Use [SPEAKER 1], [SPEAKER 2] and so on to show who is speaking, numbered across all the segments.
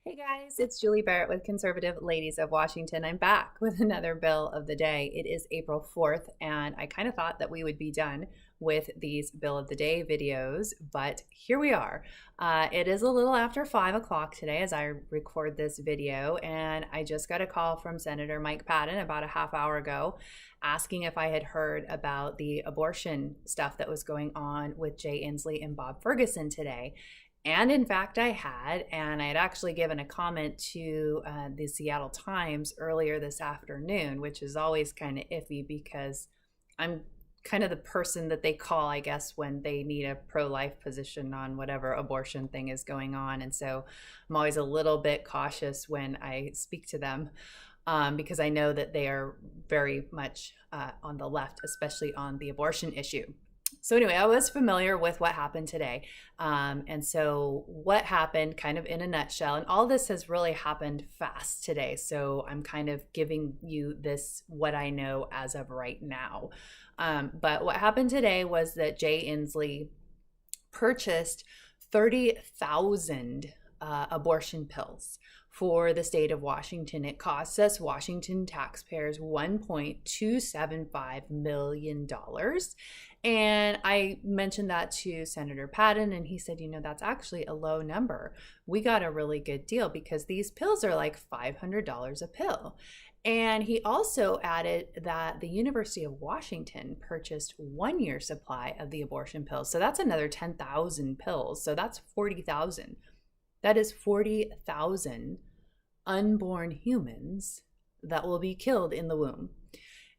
[SPEAKER 1] Hey guys, it's Julie Barrett with Conservative Ladies of Washington. I'm back with another bill of the day. It is April 4th, and I kind of thought that we would be done with these bill of the day videos, but here we are. It is a little after 5 o'clock today as I record this video, and I just got a call from Senator Mike Patton about a half hour ago asking if I had heard about the abortion stuff that was going on with Jay Inslee and Bob Ferguson today. And in fact, I had, and I had actually given a comment to the Seattle Times earlier this afternoon, which is always kind of iffy because I'm kind of the person that they call, I guess, when they need a pro-life position on whatever abortion thing is going on. And so I'm always a little bit cautious when I speak to them because I know that they are very much on the left, especially on the abortion issue. So anyway, I was familiar with what happened today. And so what happened kind of in a nutshell, and all this has really happened fast today. So I'm kind of giving you this, what I know as of right now. But what happened today was that Jay Inslee purchased 30,000 abortion pills for the state of Washington. It costs us Washington taxpayers $1.275 million. And I mentioned that to Senator Patton, and he said, that's actually a low number. We got a really good deal because these pills are like $500 a pill. And he also added that the University of Washington purchased 1 year supply of the abortion pills. So that's another 10,000 pills. So that's 40,000. That is 40,000 unborn humans that will be killed in the womb.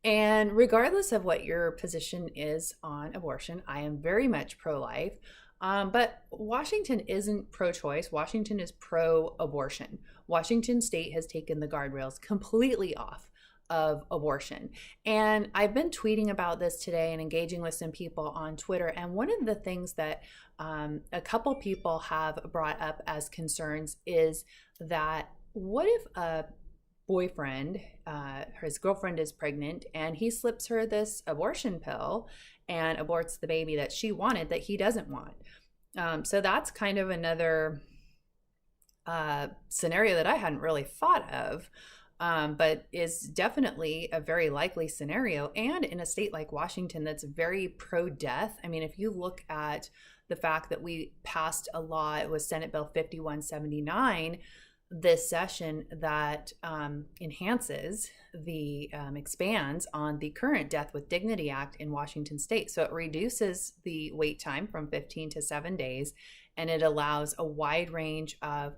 [SPEAKER 1] And regardless of what your position is on abortion, I am very much pro-life. But Washington isn't pro-choice. Washington is pro-abortion. Washington state has taken the guardrails completely off of abortion. And I've been tweeting about this today and engaging with some people on Twitter. And one of the things that a couple people have brought up as concerns is that what if a boyfriend, his girlfriend is pregnant, and he slips her this abortion pill and aborts the baby that she wanted that he doesn't want. So that's kind of another scenario that I hadn't really thought of, but is definitely a very likely scenario. And in a state like Washington that's very pro-death. I mean, if you look at the fact that we passed a law, it was Senate Bill 5179 this session that enhances expands on the current Death with Dignity Act in Washington state. So it reduces the wait time from 15 to 7 days, and it allows a wide range of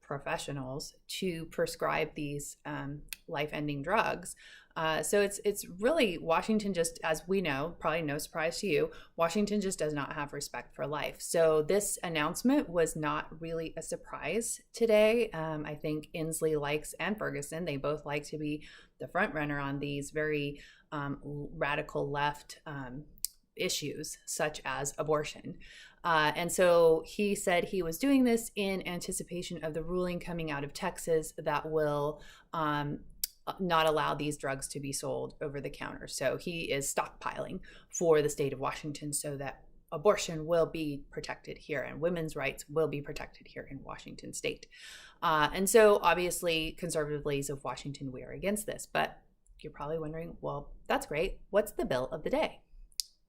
[SPEAKER 1] professionals to prescribe these life-ending drugs. So it's really Washington, just as we know, probably no surprise to you, Washington just does not have respect for life. So this announcement was not really a surprise today. I think Inslee likes, and Ferguson, they both like to be the front runner on these very radical left issues such as abortion. And so he said he was doing this in anticipation of the ruling coming out of Texas that will not allow these drugs to be sold over the counter. So he is stockpiling for the state of Washington so that abortion will be protected here and women's rights will be protected here in Washington state. And so obviously Conservative Ladies of Washington, we are against this, but you're probably wondering, well, that's great. What's the bill of the day?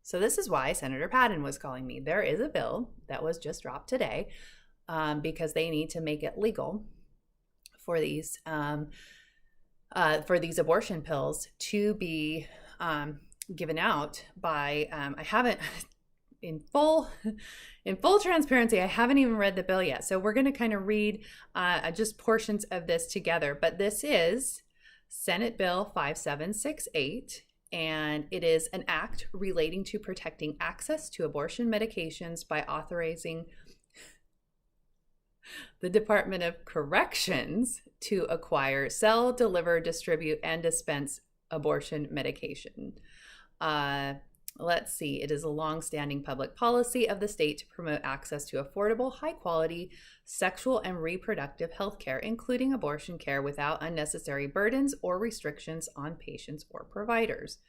[SPEAKER 1] So this is why Senator Patton was calling me. There is a bill that was just dropped today because they need to make it legal for these abortion pills to be given out by, I haven't, in full transparency, I haven't even read the bill yet. So we're going to kind of read just portions of this together. But this is Senate Bill 5768, and it is an act relating to protecting access to abortion medications by authorizing the Department of Corrections to acquire, sell, deliver, distribute, and dispense abortion medication. Let's see. It is a long-standing public policy of the state to promote access to affordable, high-quality sexual and reproductive health care, including abortion care, without unnecessary burdens or restrictions on patients or providers.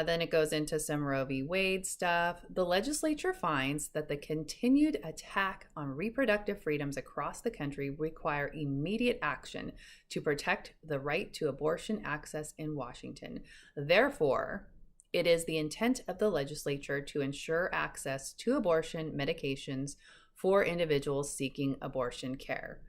[SPEAKER 1] Then it goes into some Roe v. Wade stuff. The legislature finds that the continued attack on reproductive freedoms across the country require immediate action to protect the right to abortion access in Washington. Therefore, it is the intent of the legislature to ensure access to abortion medications for individuals seeking abortion care.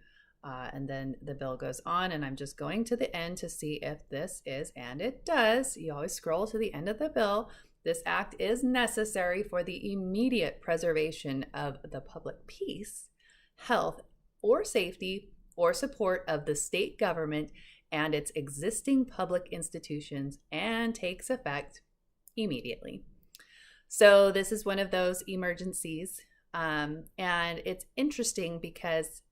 [SPEAKER 1] And then the bill goes on, and I'm just going to the end to see if this is, and it does. You always scroll to the end of the bill. This act is necessary for the immediate preservation of the public peace, health, or safety, or support of the state government and its existing public institutions, and takes effect immediately. So this is one of those emergencies. And it's interesting because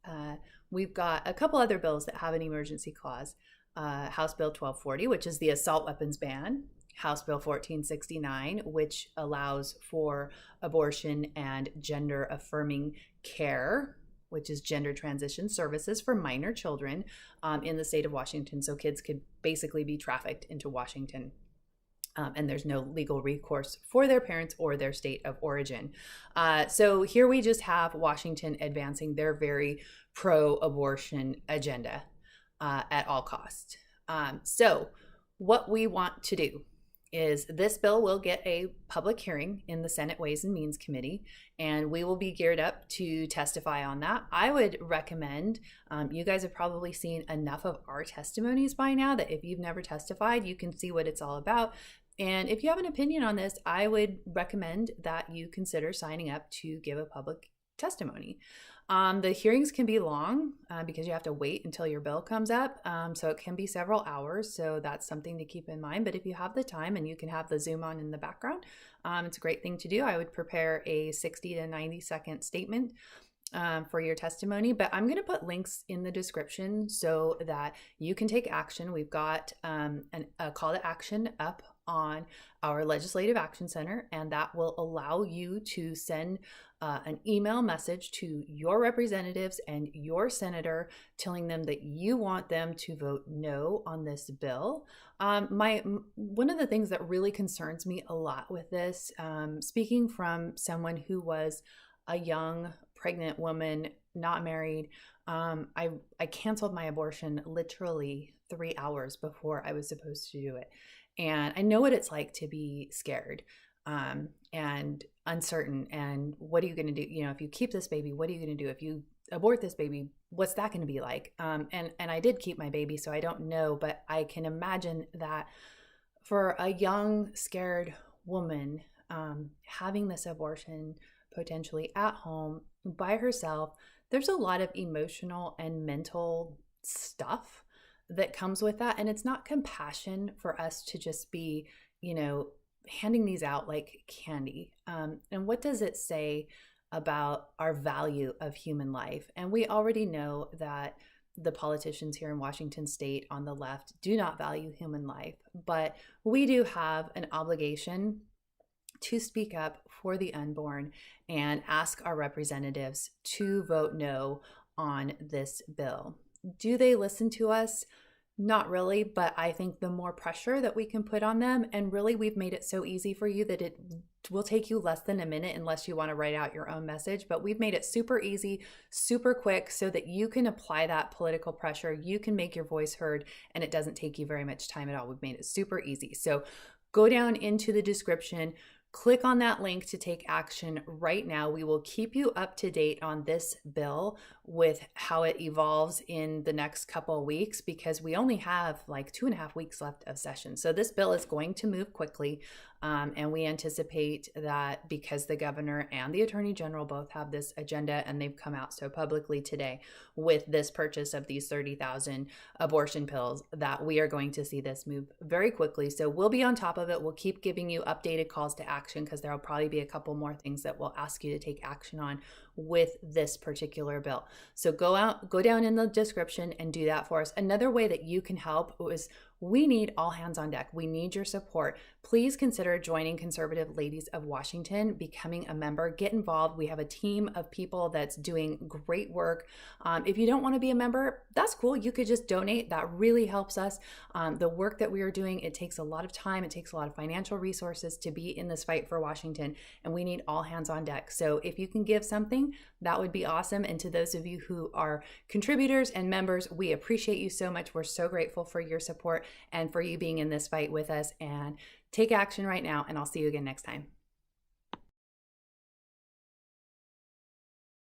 [SPEAKER 1] we've got a couple other bills that have an emergency clause. House Bill 1240, which is the assault weapons ban. House Bill 1469, which allows for abortion and gender affirming care, which is gender transition services for minor children in the state of Washington. So kids could basically be trafficked into Washington. And there's no legal recourse for their parents or their state of origin. So here we just have Washington advancing their very pro-abortion agenda at all costs. So what we want to do is this bill will get a public hearing in the Senate Ways and Means Committee, and we will be geared up to testify on that. I would recommend, you guys have probably seen enough of our testimonies by now that if you've never testified, you can see what it's all about. And if you have an opinion on this, I would recommend that you consider signing up to give a public testimony. The hearings can be long because you have to wait until your bill comes up. So it can be several hours. So that's something to keep in mind. But if you have the time and you can have the Zoom on in the background, it's a great thing to do. I would prepare a 60 to 90 second statement for your testimony, but I'm going to put links in the description so that you can take action. We've got a call to action up on our Legislative Action Center, and that will allow you to send an email message to your representatives and your senator telling them that you want them to vote no on this bill. One of the things that really concerns me a lot with this, speaking from someone who was a young pregnant woman, not married, I canceled my abortion literally 3 hours before I was supposed to do it. And I know what it's like to be scared and uncertain. And what are you going to do? You know, if you keep this baby, what are you going to do? If you abort this baby, what's that going to be like? And I did keep my baby, so I don't know, but I can imagine that for a young, scared woman, having this abortion potentially at home by herself, there's a lot of emotional and mental stuff that comes with that. And it's not compassion for us to just be, handing these out like candy. And what does it say about our value of human life? And we already know that the politicians here in Washington state on the left do not value human life, but we do have an obligation to speak up for the unborn and ask our representatives to vote no on this bill. Do they listen to us? Not really, but I think the more pressure that we can put on them, and really we've made it so easy for you that it will take you less than a minute unless you want to write out your own message, but we've made it super easy, super quick so that you can apply that political pressure, you can make your voice heard, and it doesn't take you very much time at all. We've made it super easy. So go down into the description, click on that link to take action right now. We will keep you up to date on this bill with how it evolves in the next couple of weeks, because we only have like 2.5 weeks left of session. So this bill is going to move quickly. And we anticipate that because the governor and the attorney general both have this agenda and they've come out so publicly today with this purchase of these 30,000 abortion pills, that we are going to see this move very quickly. So we'll be on top of it. We'll keep giving you updated calls to action because there'll probably be a couple more things that we'll ask you to take action on with this particular bill. So go down in the description and do that for us. Another way that you can help is We need all hands on deck. We need your support. Please consider joining Conservative Ladies of Washington, becoming a member, get involved. We have a team of people that's doing great work. If you don't want to be a member, that's cool. You could just donate. That really helps us. The work that we are doing, it takes a lot of time. It takes a lot of financial resources to be in this fight for Washington, and we need all hands on deck. So if you can give something, that would be awesome. And to those of you who are contributors and members, we appreciate you so much. We're so grateful for your support and for you being in this fight with us. And take action right now, and I'll see you again next time.